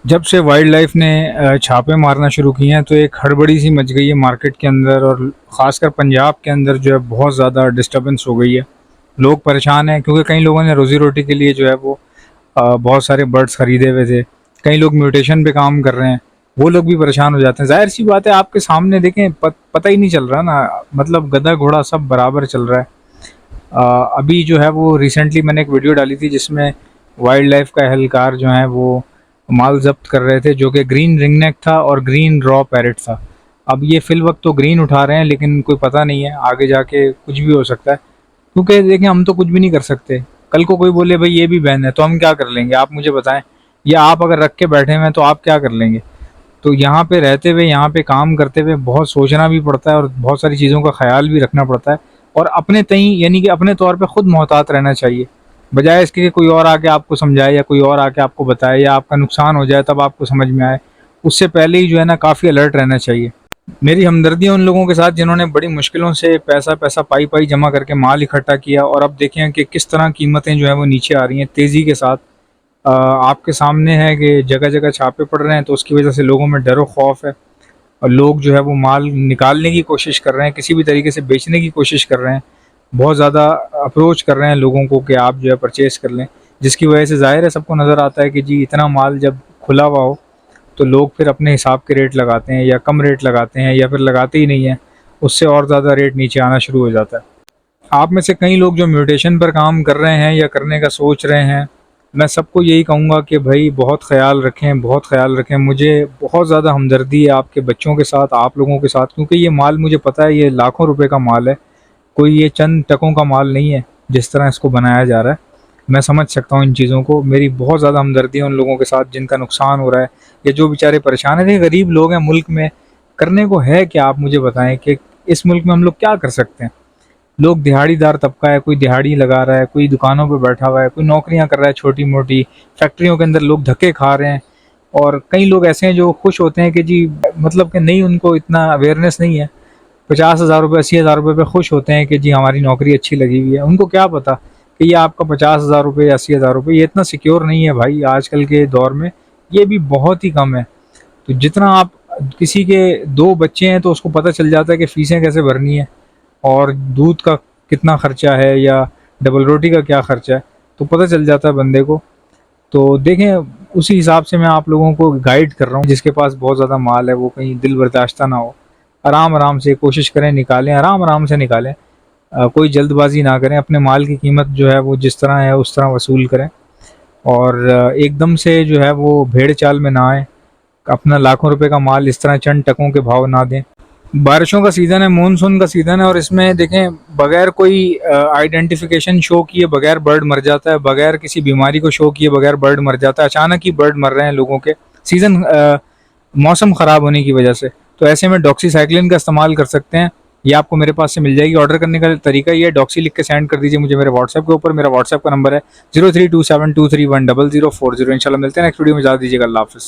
जब से wild life ने छापे मारना शुरू किए हैं तो एक हड़बड़ी सी मच गई है मार्केट के अंदर, और ख़ासकर पंजाब के अंदर जो है बहुत ज़्यादा डिस्टर्बेंस हो गई है। लोग परेशान हैं क्योंकि कई लोगों ने रोज़ी रोटी के लिए जो है वो बहुत सारे बर्ड्स ख़रीदे हुए थे। कई लोग म्यूटेशन पे काम कर रहे हैं, वो लोग भी परेशान हो जाते हैं। ज़ाहिर सी बात है, आपके सामने देखें पता ही नहीं चल रहा ना, मतलब गधा घोड़ा सब बराबर चल रहा है। अभी जो है वो रिसेंटली मैंने एक वीडियो डाली थी जिसमें वाइल्ड लाइफ का एहलकार जो है वो माल जब्त कर रहे थे, जो कि ग्रीन रिंगनेक था और ग्रीन रॉ पैरेट था। अब ये फिल वक्त तो ग्रीन उठा रहे हैं, लेकिन कोई पता नहीं है आगे जाके कुछ भी हो सकता है, क्योंकि देखें हम तो कुछ भी नहीं कर सकते। कल को कोई बोले भाई ये भी बैन है तो हम क्या कर लेंगे, आप मुझे बताएं। या आप अगर रख के बैठे हुए हैं तो आप क्या कर लेंगे। तो यहाँ पे रहते हुए, यहाँ पे काम करते हुए बहुत सोचना भी पड़ता है और बहुत सारी चीज़ों का ख्याल भी रखना पड़ता है, और अपने तई यानी कि अपने तौर पे खुद मोहतात रहना चाहिए, बजाय इसके कि कोई और आके आपको समझाए या कोई और आके आपको बताए या आपका नुकसान हो जाए तब आपको समझ में आए। उससे पहले ही जो है ना काफ़ी अलर्ट रहना चाहिए। मेरी हमदर्दी है उन लोगों के साथ जिन्होंने बड़ी मुश्किलों से पैसा पैसा पाई पाई जमा करके माल इकट्ठा किया, और अब देखें कि किस तरह कीमतें जो है वो नीचे आ रही हैं तेज़ी के साथ। आपके सामने है कि जगह जगह छापे पड़ रहे हैं, तो उसकी वजह से लोगों में डर व खौफ है, और लोग जो है वो माल निकालने की कोशिश कर रहे हैं, किसी भी तरीके से बेचने की कोशिश कर रहे हैं। बहुत ज़्यादा अप्रोच कर रहे हैं लोगों को कि आप जो है परचेज़ कर लें, जिसकी वजह से ज़ाहिर है सबको नज़र आता है कि जी इतना माल जब खुला हुआ हो तो लोग फिर अपने हिसाब के रेट लगाते हैं, या कम रेट लगाते हैं, या फिर लगाते ही नहीं हैं, उससे और ज़्यादा रेट नीचे आना शुरू हो जाता है। आप में से कई लोग जो म्यूटेशन पर काम कर रहे हैं या करने का सोच रहे हैं, मैं सबको यही कहूँगा कि भाई बहुत ख़्याल रखें, बहुत ख़्याल रखें। मुझे बहुत ज़्यादा हमदर्दी है आपके बच्चों के साथ, आप लोगों के साथ, क्योंकि ये माल मुझे पता है ये लाखों रुपए का माल है, कोई ये चंद टकों का माल नहीं है जिस तरह इसको बनाया जा रहा है। मैं समझ सकता हूँ इन चीज़ों को, मेरी बहुत ज़्यादा हमदर्दी है उन लोगों के साथ जिनका नुकसान हो रहा है या जो बेचारे परेशान हैं। ये गरीब लोग हैं मुल्क में, करने को है क्या आप मुझे बताएं कि इस मुल्क में हम लोग क्या कर सकते हैं। लोग दिहाड़ीदार तबका है, कोई दिहाड़ी लगा रहा है, कोई दुकानों पे बैठा हुआ है, कोई नौकरियां कर रहा है छोटी मोटी, फैक्ट्रियों के अंदर लोग धक्के खा रहे हैं। और कई लोग ऐसे हैं जो खुश होते हैं कि जी मतलब कि नहीं, उनको इतना अवेयरनेस नहीं है, 50,000 रुपये 80,000 रुपये पे खुश होते हैं कि जी हमारी नौकरी अच्छी लगी हुई है। उनको क्या पता कि ये आपका 50,000 रुपये या 80,000 रुपये ये इतना सिक्योर नहीं है भाई, आजकल के दौर में ये भी बहुत ही कम है। तो जितना आप, किसी के 2 बच्चे हैं तो उसको पता चल जाता है कि फ़ीसें कैसे भरनी है, और दूध का कितना ख़र्चा है या डबल रोटी का क्या ख़र्चा है, तो पता चल जाता है बंदे को। तो देखें उसी हिसाब से मैं आप लोगों को गाइड कर रहा हूँ। जिसके पास बहुत ज़्यादा माल है वो कहीं दिल बर्दाश्ता ना हो, आराम आराम से कोशिश करें निकालें, आराम आराम से निकालें। कोई जल्दबाजी ना करें, अपने माल की कीमत जो है वो जिस तरह है उस तरह वसूल करें, और एकदम से जो है वो भेड़ चाल में ना आए, अपना लाखों रुपए का माल इस तरह चंद टकों के भाव ना दें। बारिशों का सीज़न है, मानसून का सीज़न है, और इसमें देखें बगैर कोई आइडेंटिफिकेशन शो किए बगैर बर्ड मर जाता है, बगैर किसी बीमारी को शो किए बगैर बर्ड मर जाता है। अचानक ही बर्ड मर रहे हैं लोगों के, सीज़न मौसम ख़राब होने की वजह से। तो ऐसे में डॉक्सीसाइक्लिन का इस्तेमाल कर सकते हैं, ये आपको मेरे पास से मिल जाएगी। ऑर्डर करने का तरीका ये है, डॉक्सी लिख के सेंड कर दीजिए मुझे मेरे व्हाट्सएप के ऊपर। मेरा व्हाट्सएप का नंबर है 0327231040। इंशाल्लाह मिलते हैं नेक्स्ट वीडियो में, इजाज़त दीजिएगा, अल्लाह हाफ़िज़।